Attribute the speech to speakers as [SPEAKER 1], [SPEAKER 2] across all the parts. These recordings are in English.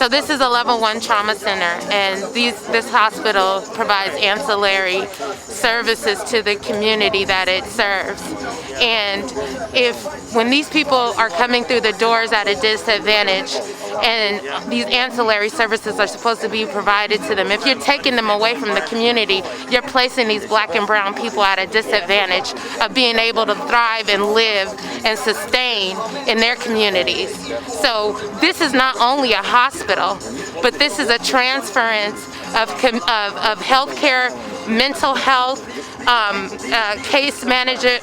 [SPEAKER 1] So this is a level 1 trauma center, and this hospital provides ancillary services to the community that it serves. And when these people are coming through the doors at a disadvantage, and these ancillary services are supposed to be provided to them, if you're taking them away from the community, you're placing these black and brown people at a disadvantage of being able to thrive and live and sustain in their communities. So this is not only a hospital, but this is a transference of healthcare, mental health, case manager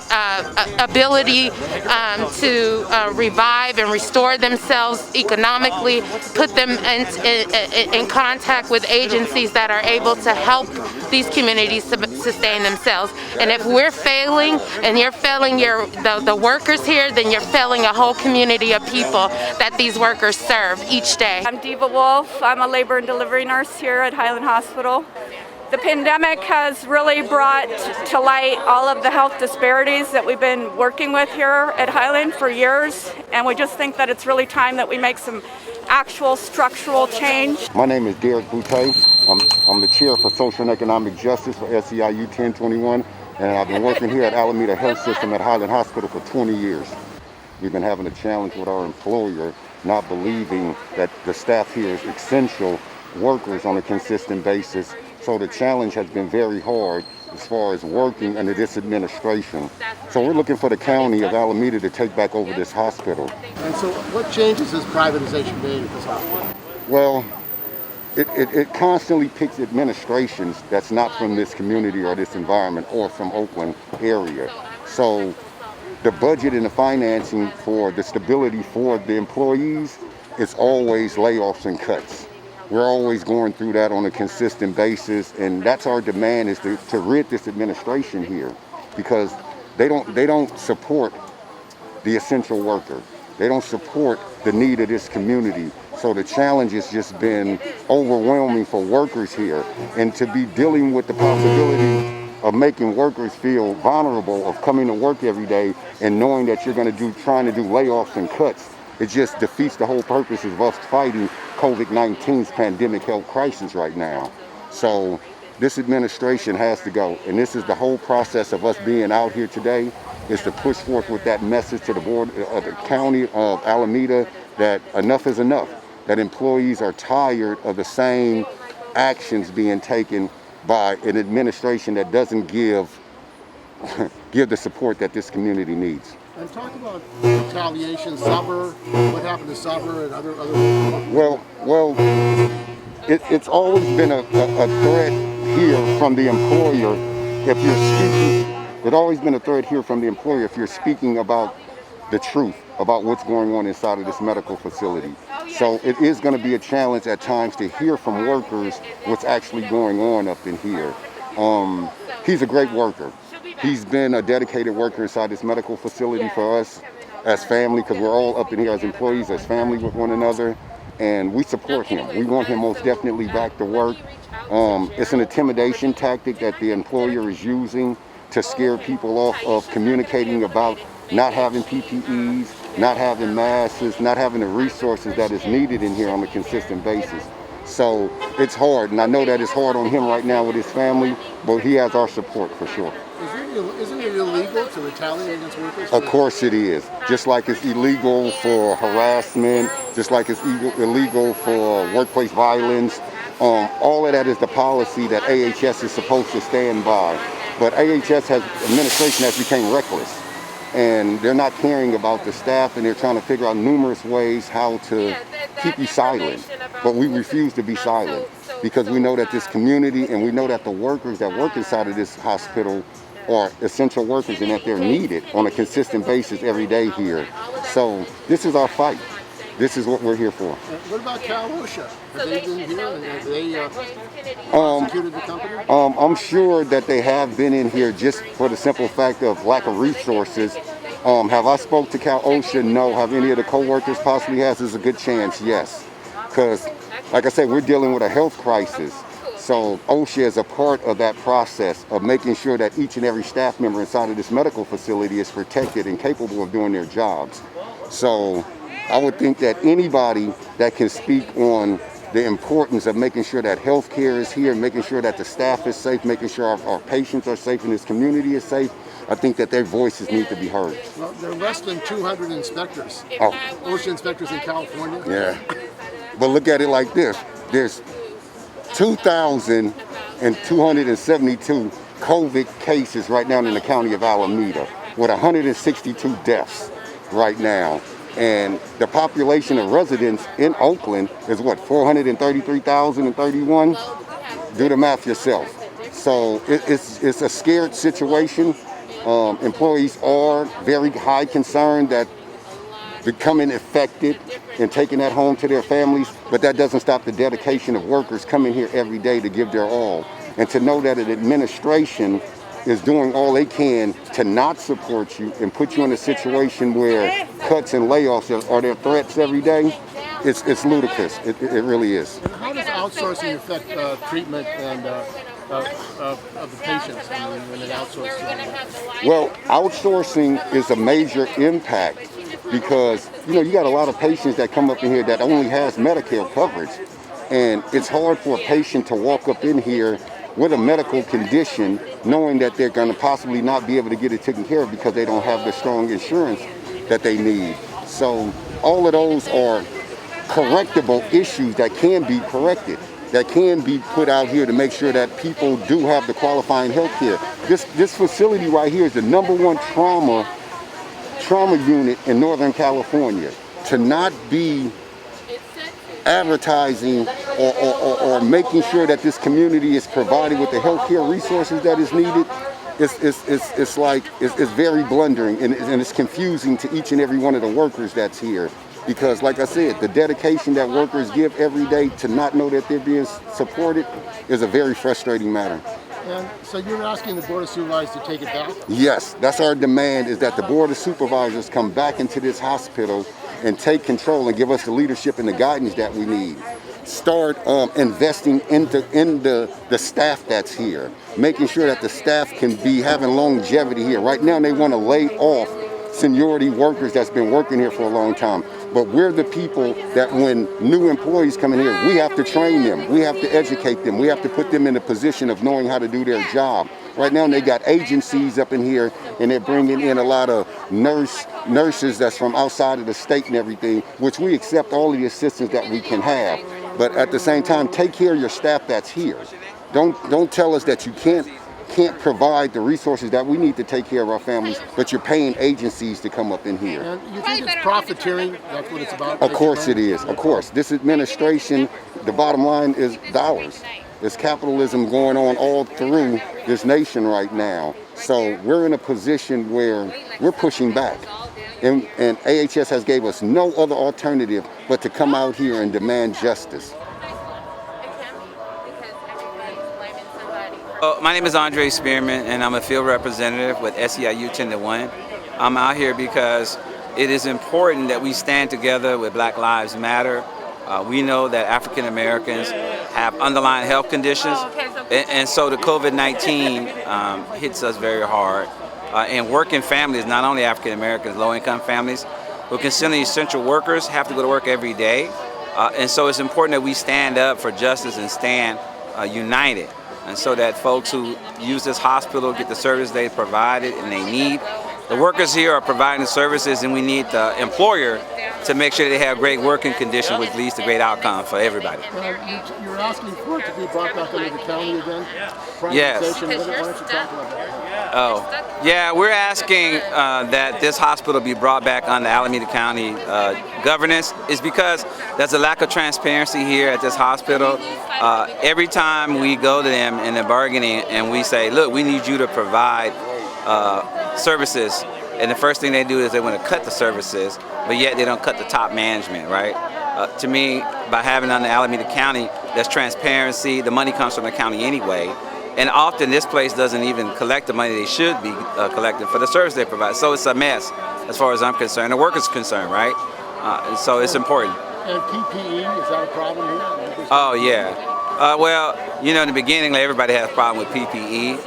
[SPEAKER 1] ability to revive and restore themselves economically, put them in contact with agencies that are able to help these communities sustain themselves. And if we're failing, and you're failing the workers here, then you're failing a whole community of people that these workers serve each day.
[SPEAKER 2] I'm Diva Wolf. I'm a labor and delivery nurse here at Highland Hospital. The pandemic has really brought to light all of the health disparities that we've been working with here at Highland for years, and we just think that it's really time that we make some actual structural change.
[SPEAKER 3] My name is Derek Boutte. I'm the chair for Social and Economic Justice for SEIU 1021, and I've been working here at Alameda Health System at Highland Hospital for 20 years. We've been having a challenge with our employer not believing that the staff here is essential workers on a consistent basis. So the challenge has been very hard as far as working under this administration. So we're looking for the county of Alameda to take back over this hospital.
[SPEAKER 4] And so what changes has privatization made at this hospital?
[SPEAKER 3] Well, it constantly picks administrations that's not from this community or this environment or from Oakland area. So the budget and the financing for the stability for the employees is always layoffs and cuts. We're always going through that on a consistent basis, and that's our demand, is to rid this administration here, because they don't support the essential worker. They don't support the need of this community. So the challenge has just been overwhelming for workers here, and to be dealing with the possibility of making workers feel vulnerable of coming to work every day and knowing that you're trying to do layoffs and cuts. It just defeats the whole purpose of us fighting COVID-19's pandemic health crisis right now. So this administration has to go. And this is the whole process of us being out here today, is to push forth with that message to the board of the county of Alameda that enough is enough, that employees are tired of the same actions being taken by an administration that doesn't give the support that this community needs.
[SPEAKER 4] And talk about retaliation, SEIU, what happened to SEIU and other.
[SPEAKER 3] Well, it's always been a threat here from the employer if you're speaking. It's always been a threat here from the employer if you're speaking about the truth about what's going on inside of this medical facility. So it is going to be a challenge at times to hear from workers what's actually going on up in here. He's a great worker. He's been a dedicated worker inside this medical facility for us as family, because we're all up in here as employees, as family with one another, and we support him. We want him most definitely back to work. It's an intimidation tactic that the employer is using to scare people off of communicating about not having PPEs, not having masks, not having the resources that is needed in here on a consistent basis. So it's hard, and I know that it's hard on him right now with his family, but he has our support for sure.
[SPEAKER 4] Isn't it illegal to retaliate against workers?
[SPEAKER 3] Of course it is. Just like it's illegal for harassment, just like it's illegal for workplace violence. All of that is the policy that AHS is supposed to stand by. But administration has become reckless, and they're not caring about the staff, and they're trying to figure out numerous ways how to keep you silent. But we refuse to be silent, because we know that this community, and we know that the workers that work inside of this hospital are essential workers, and that they're needed on a consistent basis every day here. So this is our fight. This is what we're here for.
[SPEAKER 4] What about OSHA? Have they been here, and have they prosecuted the company?
[SPEAKER 3] I'm sure that they have been in here, just for the simple fact of lack of resources. Have I spoke to OSHA? No. Have any of the co-workers possibly has? There's a good chance, yes. Because, like I said, we're dealing with a health crisis. So OSHA is a part of that process of making sure that each and every staff member inside of this medical facility is protected and capable of doing their jobs. So I would think that anybody that can speak on the importance of making sure that healthcare is here, making sure that the staff is safe, making sure our patients are safe and this community is safe, I think that their voices need to be heard.
[SPEAKER 4] Well, there are less than 200 inspectors,
[SPEAKER 3] Oh,
[SPEAKER 4] OSHA inspectors in California.
[SPEAKER 3] yeah. But look at it like this. There's 2,272 COVID cases right now in the county of Alameda, with 162 deaths right now. And the population of residents in Oakland is what, 433,031? Do the math yourself. So it's a scared situation. Employees are very high concerned that becoming affected and taking that home to their families, but that doesn't stop the dedication of workers coming here every day to give their all. And to know that an administration is doing all they can to not support you and put you in a situation where cuts and layoffs are their threats every day, it's ludicrous. It really is.
[SPEAKER 4] And how does outsourcing affect treatment and of the patients when they outsource?
[SPEAKER 3] Well, outsourcing is a major impact because, you got a lot of patients that come up in here that only has Medicare coverage. And it's hard for a patient to walk up in here with a medical condition knowing that they're going to possibly not be able to get it taken care of because they don't have the strong insurance that they need. So all of those are correctable issues that can be corrected, that can be put out here to make sure that people do have the qualifying health care. This facility right here is the #1 trauma unit in Northern California. To not be advertising or making sure that this community is provided with the healthcare resources that is needed, it's very blundering and it's confusing to each and every one of the workers that's here. Because like I said, the dedication that workers give every day to not know that they're being supported is a very frustrating matter.
[SPEAKER 4] And so you're asking the Board of Supervisors to take it back?
[SPEAKER 3] Yes, that's our demand, is that the Board of Supervisors come back into this hospital and take control and give us the leadership and the guidance that we need. Start investing in the staff that's here, making sure that the staff can be having longevity here. Right now they want to lay off seniority workers that's been working here for a long time. But we're the people that when new employees come in here, we have to train them, we have to educate them, we have to put them in a position of knowing how to do their job. Right now they got agencies up in here and they're bringing in a lot of nurses that's from outside of the state and everything, which we accept all of the assistance that we can have. But at the same time, take care of your staff that's here. Don't tell us that you can't provide the resources that we need to take care of our families, but you're paying agencies to come up in here.
[SPEAKER 4] And you think it's profiteering? That's what it's about?
[SPEAKER 3] Of course it is. Of course. This administration, the bottom line is dollars. There's capitalism going on all through this nation right now. So we're in a position where we're pushing back. And AHS has gave us no other alternative but to come out here and demand justice.
[SPEAKER 5] My name is Andre Spearman, and I'm a field representative with SEIU 10-1. I'm out here because it is important that we stand together with Black Lives Matter. We know that African Americans have underlying health conditions, and so the COVID-19 hits us very hard. And working families, not only African Americans, low-income families, who are considered essential workers, have to go to work every day. And so it's important that we stand up for justice and stand united. And so that folks who use this hospital get the service they provided and they need. The workers here are providing the services, and we need the employer to make sure they have great working conditions, which leads to great outcome for everybody.
[SPEAKER 4] You're asking for it to be brought back under the county again?
[SPEAKER 5] Yes.
[SPEAKER 4] Why don't you talk about that?
[SPEAKER 5] Oh, yeah, we're asking that this hospital be brought back under Alameda County governance. Is because there's a lack of transparency here at this hospital. Every time we go to them in the bargaining and we say, look, we need you to provide services, and the first thing they do is they want to cut the services, but yet they don't cut the top management, right? To me, by having under Alameda County, there's transparency. The money comes from the county anyway. And often this place doesn't even collect the money they should be collecting for the service they provide. So it's a mess as far as I'm concerned. The workers concerned, right? So it's important.
[SPEAKER 4] And PPE, is that a problem here?
[SPEAKER 5] Oh, yeah. Well, in the beginning, everybody had a problem with PPE,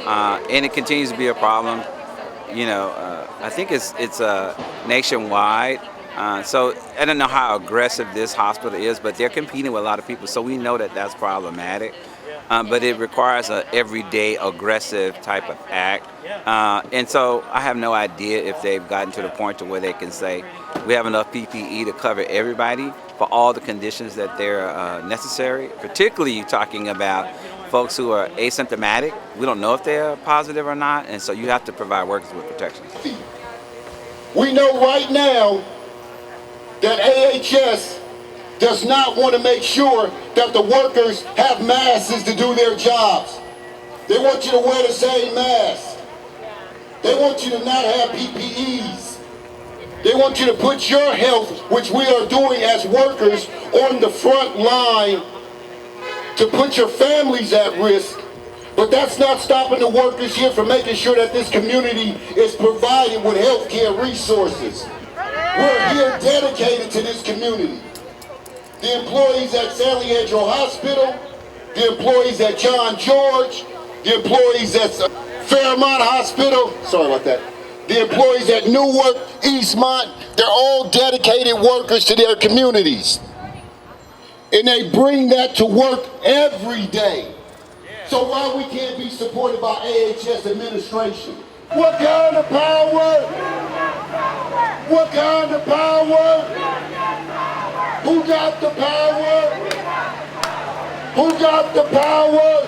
[SPEAKER 5] and it continues to be a problem. I think it's nationwide. So I don't know how aggressive this hospital is, but they're competing with a lot of people, so we know that that's problematic. But it requires a everyday aggressive type of act. And so I have no idea if they've gotten to the point to where they can say, we have enough PPE to cover everybody for all the conditions that they're necessary, particularly you're talking about folks who are asymptomatic. We don't know if they're positive or not, and so you have to provide workers with protections.
[SPEAKER 6] We know right now that AHS does not want to make sure that the workers have masks to do their jobs. They want you to wear the same mask. They want you to not have PPEs. They want you to put your health, which we are doing as workers, on the front line to put your families at risk. But that's not stopping the workers here from making sure that this community is provided with health care resources. We're here dedicated to this community. The employees at San Leandro Hospital, the employees at John George, the employees at Fairmont Hospital, sorry about that, the employees at Newark, Eastmont, they're all dedicated workers to their communities. And they bring that to work every day. So why we can't be supported by AHS administration? What kind of power? What kind of power? Who got the power? Who got the power?